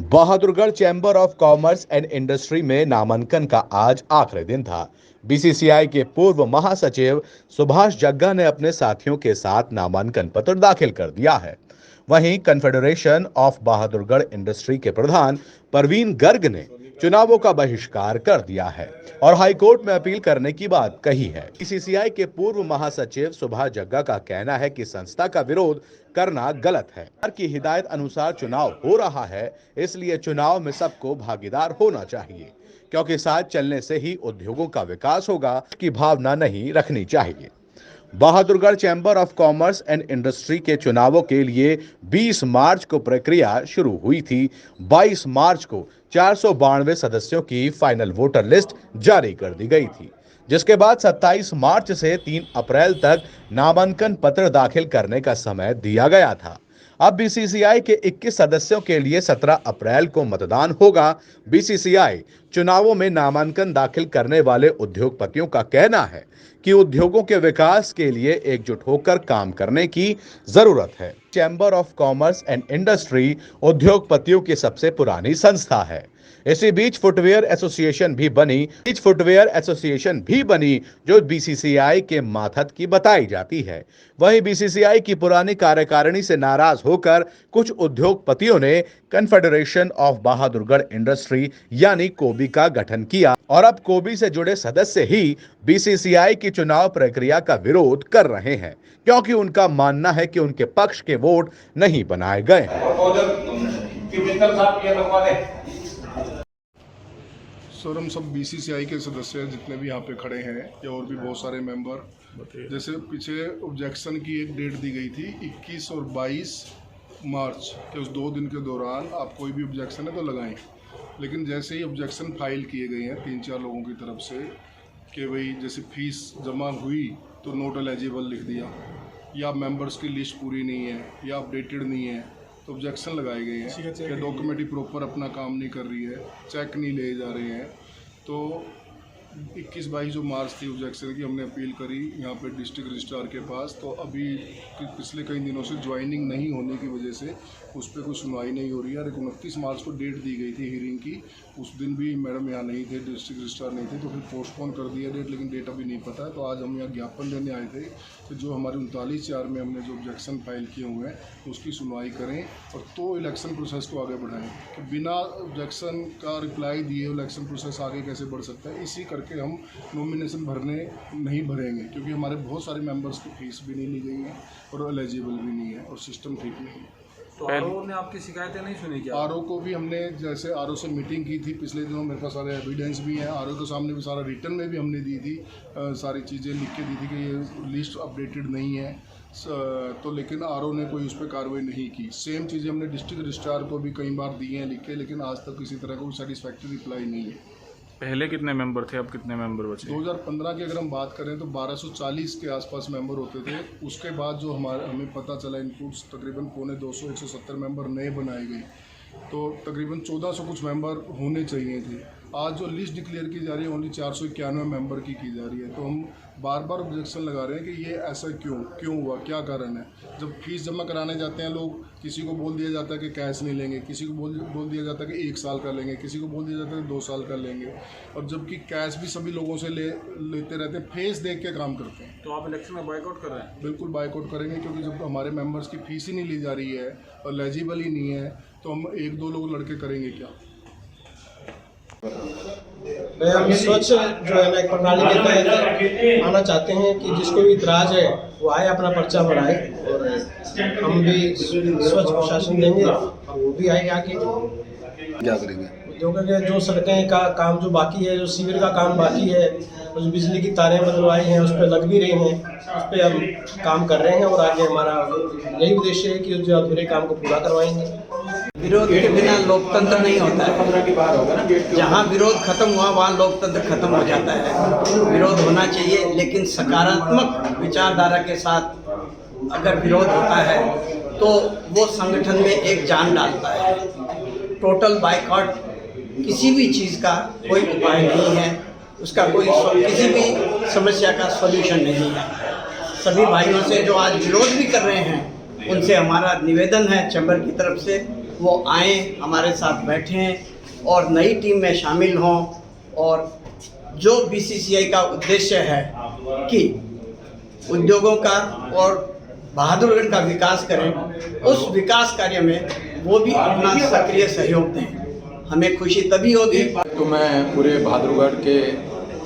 Bahadurgarh chamber of commerce and industry में नामांकन का आज आखिरी दिन था। बीसीसीआई के पूर्व महासचिव सुभाष जग्गा ने अपने साथियों के साथ नामांकन पत्र दाखिल कर दिया है। वहीं कन्फेडरेशन ऑफ बहादुरगढ़ इंडस्ट्री के प्रधान परवीन गर्ग ने चुनावों का बहिष्कार कर दिया है और हाईकोर्ट में अपील करने की बात कही है। बीसीसीआई के पूर्व महासचिव सुभाष जग्गा का कहना है कि संस्था का विरोध करना गलत है। सरकार की हिदायत अनुसार चुनाव हो रहा है, इसलिए चुनाव में सबको भागीदार होना चाहिए, क्योंकि साथ चलने से ही उद्योगों का विकास होगा की भावना नहीं रखनी चाहिए। Bahadurgarh chamber of commerce and industry के चुनावों के लिए 20 मार्च को प्रक्रिया शुरू हुई थी। 22 मार्च को 492 सदस्यों की फाइनल वोटर लिस्ट जारी कर दी गई थी, जिसके बाद 27 मार्च से 3 अप्रैल तक नामांकन पत्र दाखिल करने का समय दिया गया था। अब बीसीसीआई के 21 सदस्यों के लिए 17 अप्रैल को मतदान होगा। बीसीसीआई चुनावों में नामांकन दाखिल करने वाले उद्योगपतियों का कहना है कि उद्योगों के विकास के लिए एकजुट होकर काम करने की जरूरत है। Chamber of commerce and industry उद्योगपतियों की सबसे पुरानी संस्था है। इसी बीच फुटवेयर एसोसिएशन भी बनी जो बीसीसीआई के मातहत की बताई जाती है। वहीं बीसीसीआई की पुरानी कार्यकारिणी से नाराज होकर कुछ उद्योगपतियों ने कन्फेडरेशन ऑफ बहादुरगढ़ इंडस्ट्री यानी कोबी का गठन किया और अब कोबी से जुड़े सदस्य ही बीसीसीआई की चुनाव प्रक्रिया का विरोध कर रहे हैं, क्योंकि उनका मानना है कि उनके पक्ष के वोट नहीं बनाए गए सर, हम सब बीसीसीआई के सदस्य जितने भी यहाँ पे खड़े हैं या और भी बहुत सारे मेंबर, जैसे पीछे ऑब्जेक्शन की एक डेट दी गई थी 21 और 22 मार्च के, उस 2 दिन के दौरान आप कोई भी ऑब्जेक्शन है तो लगाएं। लेकिन जैसे ही ऑब्जेक्शन फाइल किए गए हैं 3-4 लोगों की तरफ से कि भाई जैसे फीस जमा हुई तो नोट एलिजिबल लिख दिया, या मेंबर्स की लिस्ट पूरी नहीं है या अपडेटेड नहीं है, तो ऑब्जेक्शन लगाए गए हैं कि डॉक्यूमेंट्री प्रॉपर अपना काम नहीं कर रही है, चेक नहीं ले जा रहे हैं। तो 21-22 जो मार्च थी ऑब्जेक्शन की, हमने अपील करी यहाँ पे डिस्ट्रिक्ट रजिस्ट्रार के पास। तो अभी पिछले कई दिनों से ज्वाइनिंग नहीं होने की वजह से उस पर कोई सुनवाई नहीं हो रही है। 29 मार्च को डेट दी गई थी हीयरिंग की, उस दिन भी मैडम यहाँ नहीं थे, डिस्ट्रिक्ट रजिस्ट्रार नहीं थे, तो फिर पोस्टपोन कर दिया डेट, लेकिन डेट अभी नहीं पता है। तो आज हम यहाँ ज्ञापन देने आए थे कि जो हमारे 39/4 में हमने जो ऑब्जेक्शन फाइल किए हुए हैं उसकी सुनवाई करें और तो इलेक्शन प्रोसेस को आगे बढ़ाएं। कि बिना ऑब्जेक्शन का रिप्लाई दिए इलेक्शन प्रोसेस आगे कैसे बढ़ सकता है, इसी करके हम नॉमिनेशन नहीं भरेंगे, क्योंकि हमारे बहुत सारे मेंबर्स की फीस भी नहीं ली गई है और एलिजिबल भी नहीं है और सिस्टम ठीक नहीं है। तो आरओ ने आपकी शिकायतें नहीं सुनी क्या? आरओ को भी हमने जैसे आरओ से मीटिंग की थी पिछले दिनों, मेरे पास सारे एविडेंस भी हैं, आरओ के सामने भी सारा रिटर्न में भी हमने दी थी, सारी चीज़ें लिख के दी थी कि ये लिस्ट अपडेटेड नहीं है। तो लेकिन आरओ ने कोई उस पर कार्रवाई नहीं की। सेम चीज़ें हमने डिस्ट्रिक्ट रजिस्ट्रार को भी कई बार दी हैं लिख के, लेकिन आज तक किसी तरह का कोई सेटिस्फैक्ट्री रिप्लाई नहीं है। पहले कितने मेंबर थे, अब कितने मेंबर बचे? 2015 की अगर हम बात करें तो 1240 के आसपास मेंबर होते थे। उसके बाद जो हमें पता चला इनपुट्स तकरीबन 170 मेंबर नए बनाए गए, तो तकरीबन 1400 कुछ मेंबर होने चाहिए थे। आज जो लिस्ट डिक्लेयर की जा रही है ओनली 491 मेंबर की जा रही है। तो हम बार बार ऑब्जेक्शन लगा रहे हैं कि ये ऐसा क्यों हुआ, क्या कारण है। जब फीस जमा कराने जाते हैं लोग, किसी को बोल दिया जाता है कि कैश नहीं लेंगे, किसी को बोल दिया जाता है कि 1 साल का लेंगे, किसी को बोल दिया जाता है कि 2 साल का लेंगे, और जबकि कैश भी सभी लोगों से लेते रहते हैं, फेस देख के काम करते हैं। तो आप इलेक्शन में बाइकआउट कर रहे हैं? बिल्कुल बाइकआउट करेंगे, क्योंकि जब हमारे मेंबर्स की फीस ही नहीं ली जा रही है और एलिजिबल ही नहीं है, तो हम 1-2 लोग लड़के करेंगे क्या। हम स्वच्छ जो है ना एक प्रणाली के तहत आना चाहते हैं कि जिसको भी इतराज़ है वो आए, अपना पर्चा भराए, और हम भी स्वच्छ प्रशासन देंगे और वो भी आए आके। क्या करेंगे? उद्योगों के जो सड़कें का काम जो बाकी है, जो सीवर का काम बाकी है, जो बिजली की तारें बदलवाई हैं उस पर लग भी रही हैं, उस पर हम काम कर रहे हैं और आगे हमारा यही उद्देश्य है कि जो अधूरे काम को पूरा करवाएंगे। विरोध के बिना लोकतंत्र नहीं होता है। जहाँ विरोध खत्म हुआ वहाँ लोकतंत्र खत्म हो जाता है। विरोध होना चाहिए, लेकिन सकारात्मक विचारधारा के साथ अगर विरोध होता है तो वो संगठन में एक जान डालता है। टोटल बाइकआउट किसी भी चीज़ का कोई उपाय नहीं है, उसका कोई किसी भी समस्या का सॉल्यूशन नहीं है। सभी भाइयों से जो आज विरोध भी कर रहे हैं उनसे हमारा निवेदन है चैम्बर की तरफ से वो आए, हमारे साथ बैठें और नई टीम में शामिल हों। और जो बीसीसीआई का उद्देश्य है कि उद्योगों का और बहादुरगढ़ का विकास करें, उस विकास कार्य में वो भी अपना सक्रिय सहयोग दें। हमें खुशी तभी होगी। तो मैं पूरे बहादुरगढ़ के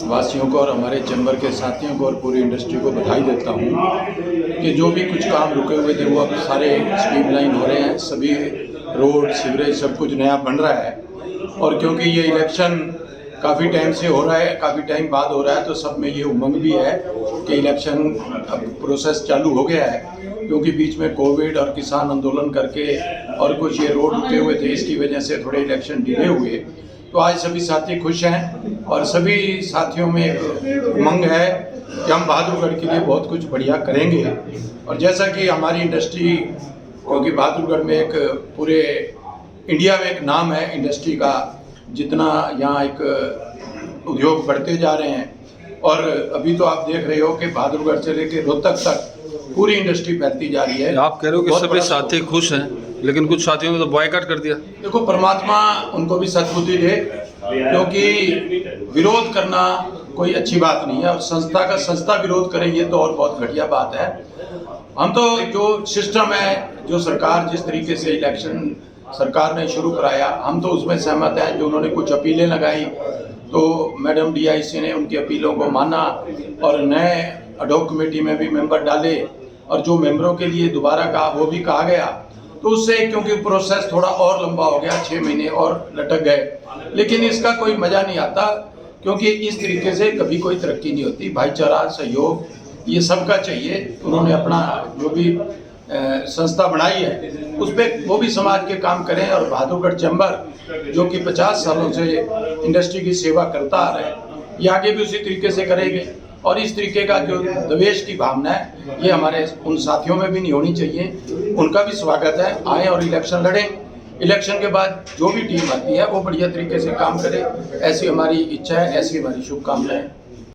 वासियों को और हमारे चैम्बर के साथियों को और पूरी इंडस्ट्री को बधाई देता हूँ कि जो भी कुछ काम रुके हुए थे वो अब सारे स्ट्रीमलाइन हो रहे हैं। सभी रोड, सीवरेज सब कुछ नया बन रहा है। और क्योंकि ये इलेक्शन काफ़ी टाइम से हो रहा है, काफ़ी टाइम बाद हो रहा है, तो सब में ये उमंग भी है कि इलेक्शन अब प्रोसेस चालू हो गया है। क्योंकि बीच में कोविड और किसान आंदोलन करके और कुछ ये रोड रुके हुए थे, इसकी वजह से थोड़े इलेक्शन डिले हुए। तो आज सभी साथी खुश हैं और सभी साथियों में एक उमंग है कि हम बहादुरगढ़ के लिए बहुत कुछ बढ़िया करेंगे। और जैसा कि हमारी इंडस्ट्री, क्योंकि बहादुरगढ़ में एक पूरे इंडिया में एक नाम है इंडस्ट्री का, जितना यहाँ एक उद्योग बढ़ते जा रहे हैं। और अभी तो आप देख रहे हो कि बहादुरगढ़ से लेकर रोहतक तक पूरी इंडस्ट्री फैलती जा रही है। आप कह रहे हो कि सभी साथी खुश हैं, लेकिन कुछ साथियों ने तो बॉयकॉट कर दिया। देखो, परमात्मा उनको भी सद्बुद्धि दे, क्योंकि विरोध करना कोई अच्छी बात नहीं है। और संस्था विरोध करे ये तो और बहुत घटिया बात है। हम तो जो सिस्टम है, जो सरकार जिस तरीके से इलेक्शन सरकार ने शुरू कराया, हम तो उसमें सहमत हैं। जो उन्होंने कुछ अपीलें लगाई तो मैडम DIC ने उनकी अपीलों को माना और नए एडॉक कमेटी में भी मेंबर डाले। और जो मेंबरों के लिए दोबारा कहा वो भी कहा गया। तो उससे क्योंकि प्रोसेस थोड़ा और लंबा हो गया, 6 महीने और लटक गए। लेकिन इसका कोई मज़ा नहीं आता, क्योंकि इस तरीके से कभी कोई तरक्की नहीं होती। भाईचारा, सहयोग, ये सबका चाहिए। उन्होंने अपना जो भी संस्था बनाई है उस पर वो भी समाज के काम करें। और बहादुरगढ़ चैम्बर जो कि 50 सालों से इंडस्ट्री की सेवा करता आ रहा है, ये आगे भी उसी तरीके से करेंगे। और इस तरीके का जो द्वेष की भावना है ये हमारे उन साथियों में भी नहीं होनी चाहिए। उनका भी स्वागत है, आए और इलेक्शन लड़ें। इलेक्शन के बाद जो भी टीम आती है वो बढ़िया तरीके से काम करे, ऐसी हमारी इच्छा है, ऐसी हमारी शुभकामनाएं।